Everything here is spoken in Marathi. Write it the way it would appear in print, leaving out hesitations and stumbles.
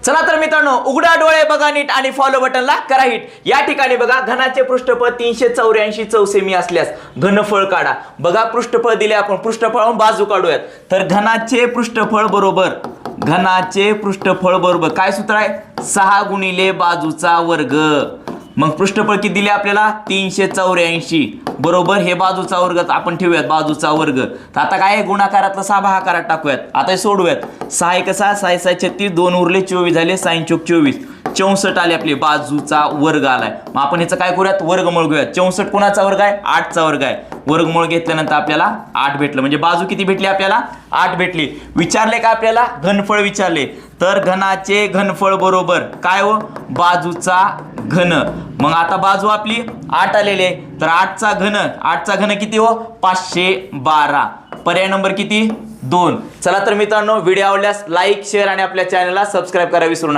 चला तर मित्रांनो, उघडा डोळे, बघा नीट आणि फॉलो बटनला करा हिट। या ठिकाणी बघा घनाचे पृष्ठफळ 384 चौसेमी असल्यास घनफळ काढा। बघा पृष्ठफळ दिले, आपण पृष्ठफळावरून बाजू काढूयात। तर घनाचे पृष्ठफळ बरोबर काय सूत्र आहे, 6 गुणिले बाजूचा वर्ग। मग पृष्ठफळ किती दिले आपल्याला, 384 बरोबर हे बाजूचा वर्ग आपण ठेवूयात, बाजूचा वर्ग। तर आता काय गुणाकारातला 6 भागाकारात टाकूयात, आता सोडूयात। 6 1 6 6 6 36 2 उरले 24 झाले, 6 चौक 24 64 आले आपले, बाजूचा वर्ग आलाय। मग आपण ह्याचं काय करूयात, वर्गमूळ घेऊयात। 64 कोणाचा वर्ग आहे, 8 चा वर्ग आहे। वर्गमूळ घेतल्यानंतर आपल्याला 8 भेटलं, म्हणजे बाजू किती भेटली आपल्याला, 8 भेटली। विचारले का आपल्याला, घनफळ विचारले। तर घनाचे घनफळ बरोबर काय हो, बाजूचा घन। मग आता बाजू आपली 8 आलेली आहे, तर 8चा घन किती हो, 512। पर्याय नंबर किती, 2। चला तर मित्रांनो, व्हिडिओ आवडल्यास लाईक शेअर आणि आपल्या चॅनलला सबस्क्राईब करायला विसरू नका।